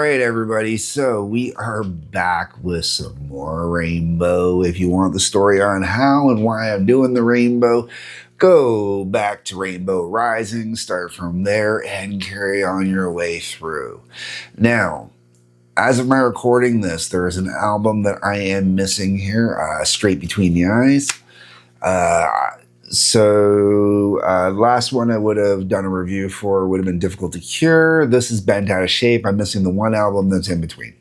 right, everybody. So we are back with some more Rainbow. If you want the story on how and why I'm doing the Rainbow, go back to Rainbow Rising, start from there, and carry on your way through. Now, as of my recording this, there is an album that I am missing here, Straight Between the Eyes. Last one I would have done a review for would have been Difficult to Cure. This is Bent Out of Shape. I'm missing the one album that's in between.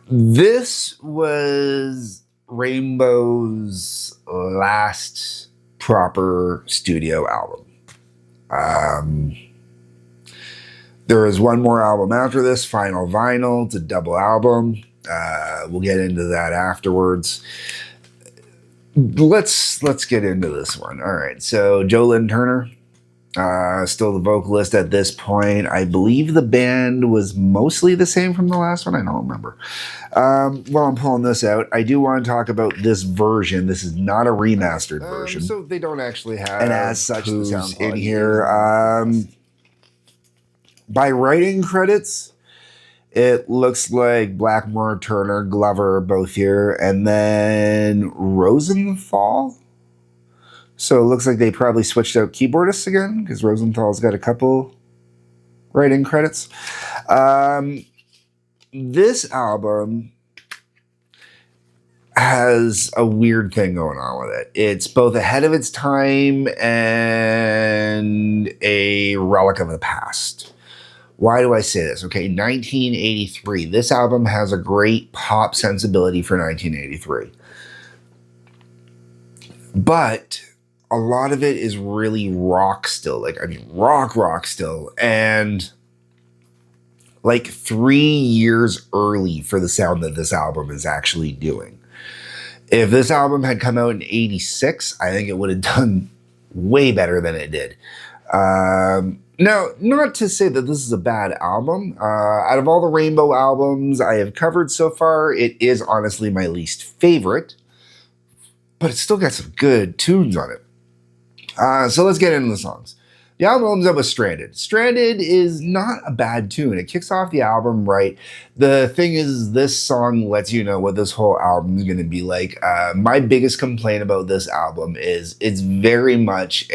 This was Rainbow's last proper studio album. There is one more album after this, Final Vinyl. It's a double album. We'll get into that afterwards. Let's get into this one. All right. So Joe Lynn Turner, still the vocalist at this point. I believe the band was mostly the same from the last one. I don't remember. While I'm pulling this out, I do want to talk about this version. This is not a remastered version. So they don't actually have, and as such, the sound in quality here. By writing credits, it looks like Blackmore, Turner, Glover both here, and then Rosenthal. So it looks like they probably switched out keyboardists again because Rosenthal's got a couple writing credits. This album has a weird thing going on with it. It's both ahead of its time and a relic of the past. Why do I say this? Okay, 1983. This album has a great pop sensibility for 1983. But a lot of it is really rock still. Rock still. And like 3 years early for the sound that this album is actually doing. If this album had come out in 86, I think it would have done way better than it did. Now, not to say that this is a bad album. Out of all the Rainbow albums I have covered so far, it is honestly my least favorite. But it's still got some good tunes on it. So let's get into the songs. The album opens up with Stranded. Stranded is not a bad tune. It kicks off the album right. The thing is, this song lets you know what this whole album is going to be like. My biggest complaint about this album is it's very much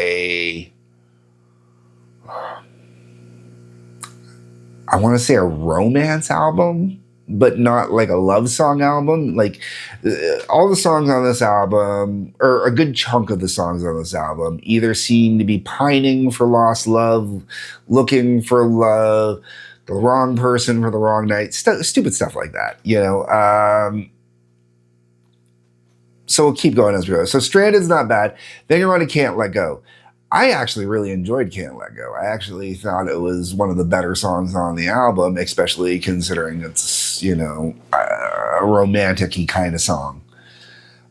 I want to say a romance album, but not like a love song album. Like all the songs on this album, or a good chunk of the songs on this album, either seem to be pining for lost love, looking for love, the wrong person for the wrong night, stupid stuff like that, you know. So we'll keep going as we go. So Stranded's not bad. Then you're on to Can't Let Go. I actually really enjoyed Can't Let Go. I actually thought it was one of the better songs on the album, especially considering it's, you know, a romantic-y kind of song.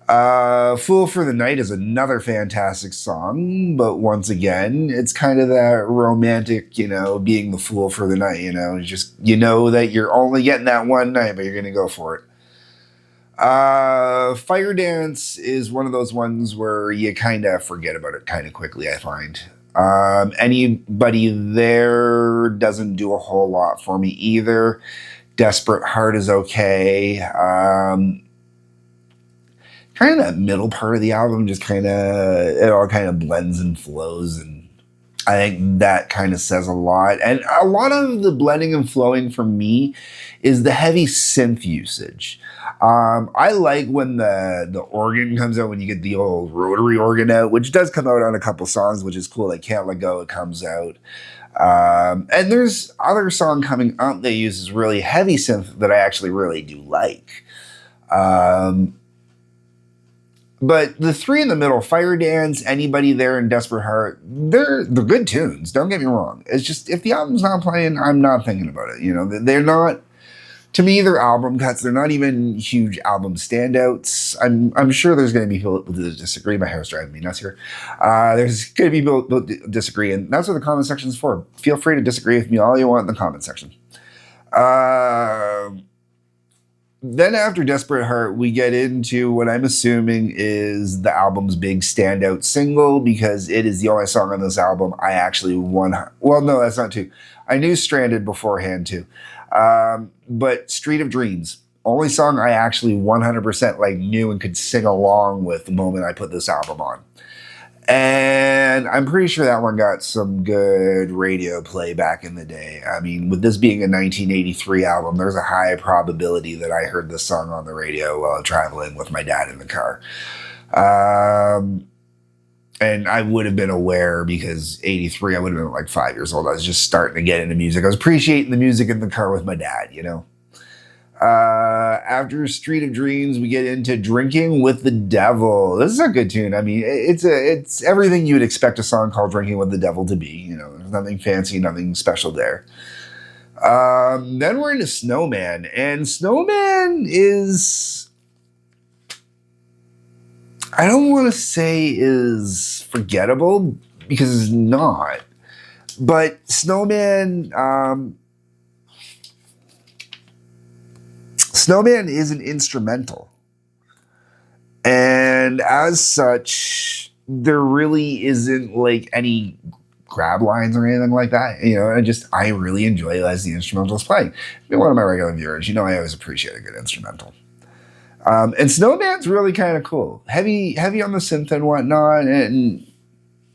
Fool for the Night is another fantastic song, but once again, it's kind of that romantic, you know, being the fool for the night, you know, just, you know that you're only getting that one night, but you're going to go for it. Fire Dance is one of those ones where you kind of forget about it kind of quickly, I find. Anybody there doesn't do a whole lot for me either. Desperate Heart is okay. Kind of that middle part of the album just it all kind of blends and flows, and I think that kind of says a lot. And a lot of the blending and flowing for me is the heavy synth usage. I like when the organ comes out, when you get the old rotary organ out, which does come out on a couple songs, which is cool. Like Can't Let Go, it comes out. And there's other song coming up that uses really heavy synth that I actually really do like. But the three in the middle, Fire Dance, Anybody There, and Desperate Heart, they're good tunes. Don't get me wrong. It's just, if the album's not playing, I'm not thinking about it. You know, they're not, to me, they're album cuts. They're not even huge album standouts. I'm sure there's going to be people that disagree. My hair's driving me nuts here. There's going to be people that disagree, and that's what the comment section's for. Feel free to disagree with me all you want in the comment section. Then after Desperate Heart, we get into what I'm assuming is the album's big standout single because it is the only song on this album I actually won. Well, no, that's not true. I knew Stranded beforehand too. But Street of Dreams, only song I actually 100% like knew and could sing along with the moment I put this album on. And I'm pretty sure that one got some good radio play back in the day. I mean, with this being a 1983 album, there's a high probability that I heard this song on the radio while traveling with my dad in the car. And I would have been aware because 83, I would have been like 5 years old. I was just starting to get into music. I was appreciating the music in the car with my dad, you know? After Street of Dreams, we get into Drinking with the Devil. This is a good tune. I mean, it's everything you would expect a song called Drinking with the Devil to be. You know, there's nothing fancy, nothing special there. Then we're into Snowman, and Snowman is, I don't want to say is forgettable because it's not, but Snowman is an instrumental. And as such, there really isn't like any grab lines or anything like that. You know, I really enjoy it as the instrumental is playing. If you're one of my regular viewers, you know I always appreciate a good instrumental. And Snowman's really kind of cool. Heavy on the synth and whatnot,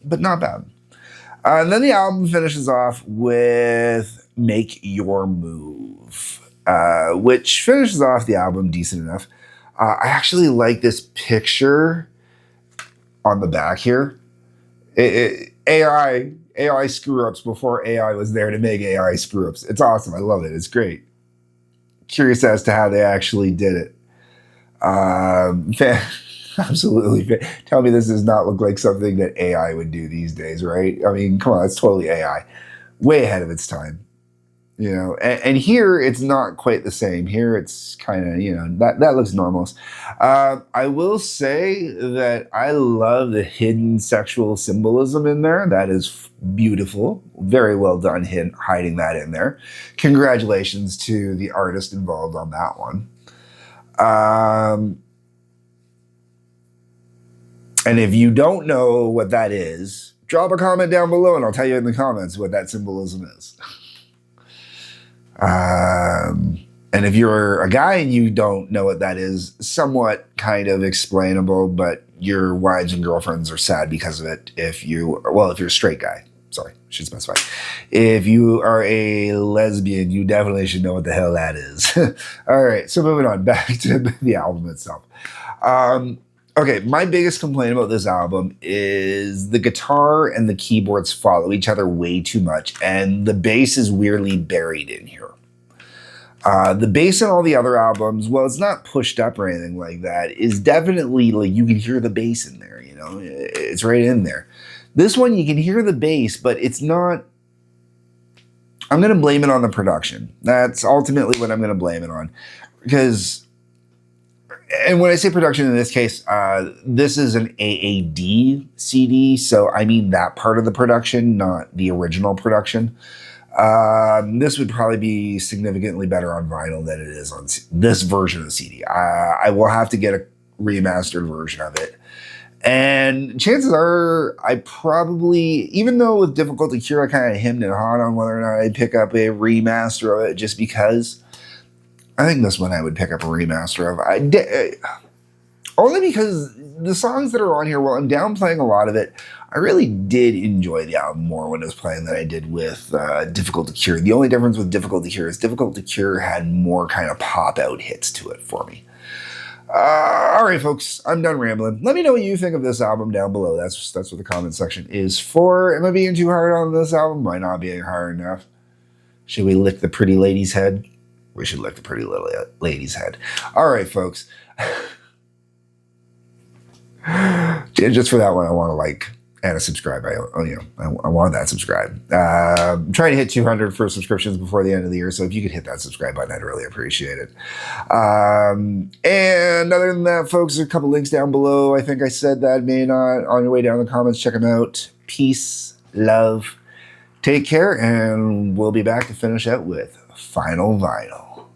but not bad. And then the album finishes off with Make Your Move. Which finishes off the album decent enough. I actually like this picture on the back here. AI screw-ups before AI was there to make AI screw-ups. It's awesome. I love it. It's great. Curious as to how they actually did it. Absolutely. Tell me this does not look like something that AI would do these days, right? I mean, come on, it's totally AI. Way ahead of its time. You know, and here it's not quite the same. Here it's kind of, you know, that looks normal. I will say that I love the hidden sexual symbolism in there. That is beautiful. Very well done hiding that in there. Congratulations to the artist involved on that one. And if you don't know what that is, drop a comment down below and I'll tell you in the comments what that symbolism is. And if you're a guy and you don't know what that is, somewhat kind of explainable, but your wives and girlfriends are sad because of it. If you're a straight guy, sorry, should specify. If you are a lesbian, you definitely should know what the hell that is. All right, so moving on back to the album itself. Okay, my biggest complaint about this album is the guitar and the keyboards follow each other way too much, and the bass is weirdly buried in here. The bass in all the other albums, well, it's not pushed up or anything like that, is definitely like you can hear the bass in there, you know, it's right in there. This one, you can hear the bass, but it's not. I'm going to blame it on the production. That's ultimately what I'm going to blame it on. Because, and when I say production in this case, this is an AAD CD, so I mean that part of the production, not the original production. This would probably be significantly better on vinyl than it is on this version of the CD. I will have to get a remastered version of it. And chances are I probably, even though with Difficult to Cure, I kind of hemmed and hawed on whether or not I'd pick up a remaster of it just because. I think this one I would pick up a remaster of. Only because the songs that are on here, while I'm downplaying a lot of it, I really did enjoy the album more when it was playing than I did with Difficult to Cure. The only difference with Difficult to Cure is Difficult to Cure had more kind of pop-out hits to it for me. All right, folks, I'm done rambling. Let me know what you think of this album down below. That's what the comment section is for. Am I being too hard on this album? Am I not being hard enough? Should we lick the pretty lady's head? We should lick the pretty little lady's head. All right, folks. Just for that one, I want to like and a subscribe. I want that subscribe. I'm trying to hit 200 for subscriptions before the end of the year. So if you could hit that subscribe button, I'd really appreciate it. And other than that, folks, there's a couple links down below. I think I said that, may not. On your way down in the comments, check them out. Peace, love, take care, and we'll be back to finish out with Final Vinyl.